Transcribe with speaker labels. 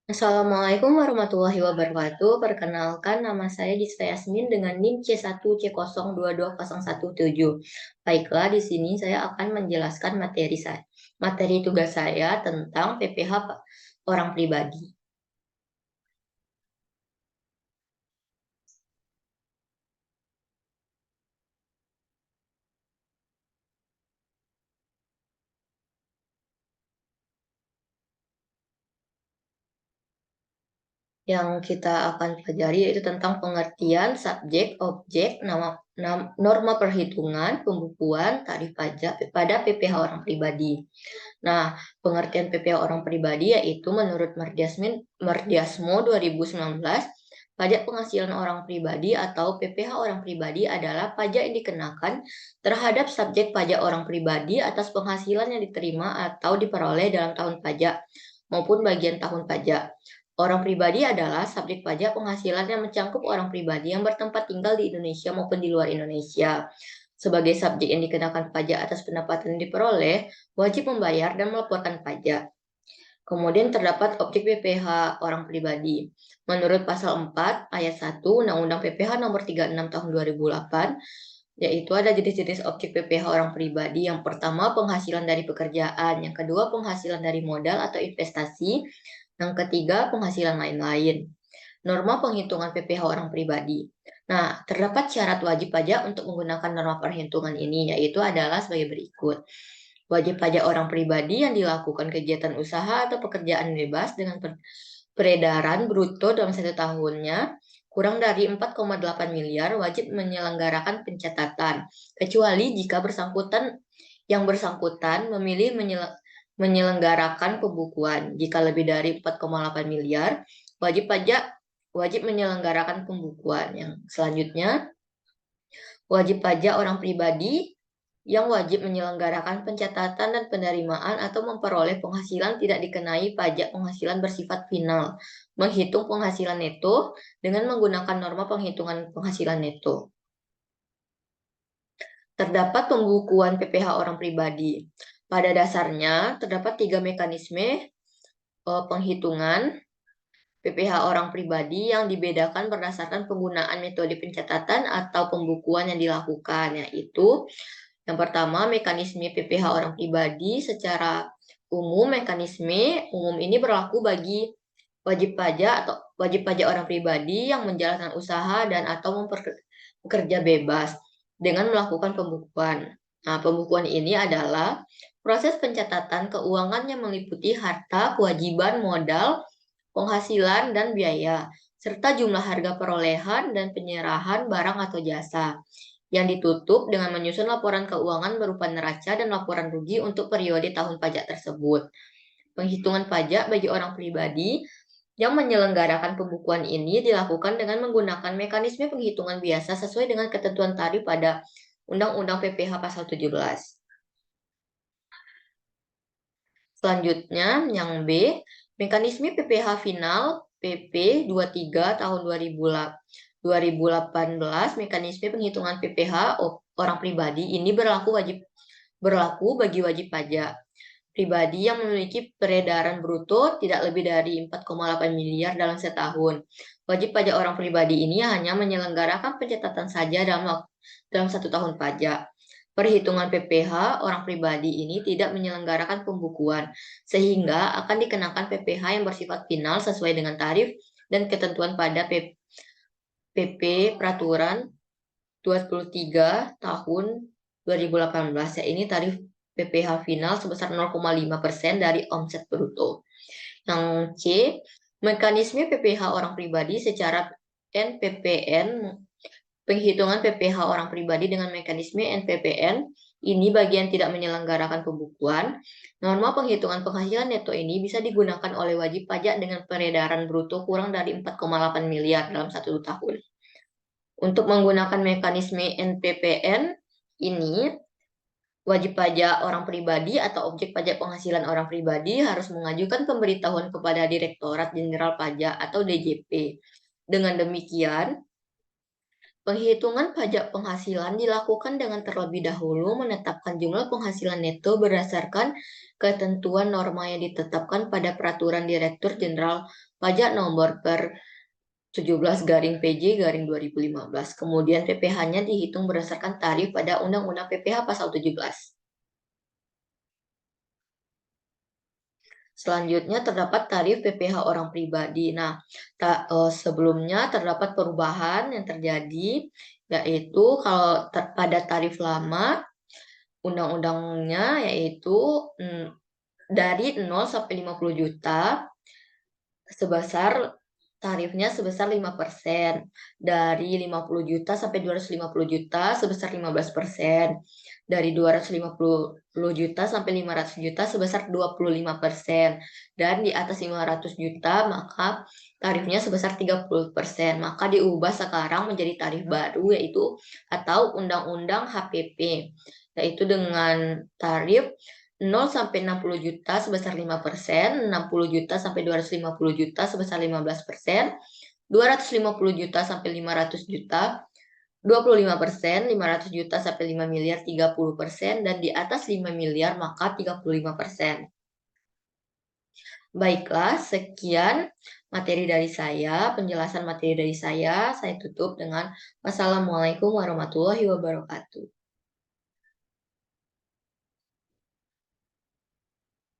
Speaker 1: Assalamualaikum warahmatullahi wabarakatuh. Perkenalkan, nama saya Gista Yasmin dengan NIM C1C022017. Baiklah, di sini saya akan menjelaskan materi tugas saya tentang PPh orang pribadi. Yang kita akan pelajari yaitu tentang pengertian subjek, objek, norma perhitungan, pembukuan, tarif pajak pada PPh orang pribadi. Nah, pengertian PPh orang pribadi yaitu menurut Merdiasmo 2019, pajak penghasilan orang pribadi atau PPh orang pribadi adalah pajak yang dikenakan terhadap subjek pajak orang pribadi atas penghasilan yang diterima atau diperoleh dalam tahun pajak maupun bagian tahun pajak. Orang pribadi adalah subjek pajak penghasilan yang mencakup orang pribadi yang bertempat tinggal di Indonesia maupun di luar Indonesia. Sebagai subjek yang dikenakan pajak atas pendapatan yang diperoleh, wajib membayar dan melaporkan pajak. Kemudian terdapat objek PPh orang pribadi. Menurut pasal 4 ayat 1 Undang-Undang PPh nomor 36 tahun 2008, yaitu ada jenis-jenis objek PPh orang pribadi. Yang pertama, penghasilan dari pekerjaan. Yang kedua, penghasilan dari modal atau investasi. Yang ketiga, penghasilan lain-lain. Norma penghitungan PPh orang pribadi. Nah, terdapat syarat wajib pajak untuk menggunakan norma perhitungan ini, yaitu adalah sebagai berikut. Wajib pajak orang pribadi yang dilakukan kegiatan usaha atau pekerjaan bebas dengan peredaran bruto dalam satu tahunnya kurang dari 4,8 miliar wajib menyelenggarakan pencatatan, kecuali jika yang bersangkutan memilih menyelenggarakan pembukuan. Jika lebih dari 4,8 miliar, wajib menyelenggarakan pembukuan. Yang selanjutnya, wajib pajak orang pribadi yang wajib menyelenggarakan pencatatan dan penerimaan atau memperoleh penghasilan tidak dikenai pajak penghasilan bersifat final, menghitung penghasilan neto dengan menggunakan norma penghitungan penghasilan neto. Terdapat pembukuan PPh orang pribadi. Pada dasarnya, terdapat 3 mekanisme penghitungan PPh orang pribadi yang dibedakan berdasarkan penggunaan metode pencatatan atau pembukuan yang dilakukan, yaitu yang pertama, mekanisme PPh orang pribadi secara umum. Mekanisme umum ini berlaku bagi wajib pajak orang pribadi yang menjalankan usaha dan atau bekerja bebas dengan melakukan pembukuan. Nah, pembukuan ini adalah proses pencatatan keuangan yang meliputi harta, kewajiban, modal, penghasilan, dan biaya, serta jumlah harga perolehan dan penyerahan barang atau jasa yang ditutup dengan menyusun laporan keuangan berupa neraca dan laporan rugi untuk periode tahun pajak tersebut. Penghitungan pajak bagi orang pribadi yang menyelenggarakan pembukuan ini dilakukan dengan menggunakan mekanisme penghitungan biasa sesuai dengan ketentuan tarif pada Undang-Undang PPh pasal 17. Selanjutnya, yang B, mekanisme PPh final PP 23 tahun 2018, mekanisme penghitungan PPh orang pribadi ini berlaku bagi wajib pajak pribadi yang memiliki peredaran bruto tidak lebih dari 4,8 miliar dalam setahun. Wajib pajak orang pribadi ini hanya menyelenggarakan pencatatan saja dalam satu tahun pajak. Perhitungan PPh orang pribadi ini tidak menyelenggarakan pembukuan, sehingga akan dikenakan PPh yang bersifat final sesuai dengan tarif dan ketentuan pada PP Peraturan 23 tahun 2018. Ya, ini tarif PPh final sebesar 0,5% dari omset bruto. Yang C, mekanisme PPh orang pribadi secara NPPN. Penghitungan PPh orang pribadi dengan mekanisme NPPN ini bagian tidak menyelenggarakan pembukuan. Norma penghitungan penghasilan neto ini bisa digunakan oleh wajib pajak dengan peredaran bruto kurang dari 4,8 miliar dalam satu tahun. Untuk menggunakan mekanisme NPPN ini, wajib pajak orang pribadi atau objek pajak penghasilan orang pribadi harus mengajukan pemberitahuan kepada Direktorat Jenderal Pajak atau DJP. Dengan demikian, Penghitungan pajak penghasilan dilakukan dengan terlebih dahulu menetapkan jumlah penghasilan neto berdasarkan ketentuan norma yang ditetapkan pada Peraturan Direktur Jenderal Pajak Nomor per 17 garing PJ garing 2015. Kemudian PPh-nya dihitung berdasarkan tarif pada Undang-Undang PPh Pasal 17. Selanjutnya terdapat tarif PPh orang pribadi. Nah, sebelumnya terdapat perubahan yang terjadi, yaitu kalau pada tarif lama, undang-undangnya yaitu dari 0 sampai 50 juta sebesar tarifnya sebesar 5%. Dari 50 juta sampai 250 juta sebesar 15%. Dari 250 juta sampai 500 juta sebesar 25%. Dan di atas 500 juta maka tarifnya sebesar 30%. Maka diubah sekarang menjadi tarif baru yaitu atau Undang-Undang HPP. Yaitu dengan tarif 0 sampai 60 juta sebesar 5%, 60 juta sampai 250 juta sebesar 15%, 250 juta sampai 500 juta 25%, 500 juta sampai 5 miliar 30%, dan di atas 5 miliar maka 35%. Baiklah, sekian materi dari saya, penjelasan materi dari saya tutup dengan wassalamualaikum warahmatullahi wabarakatuh.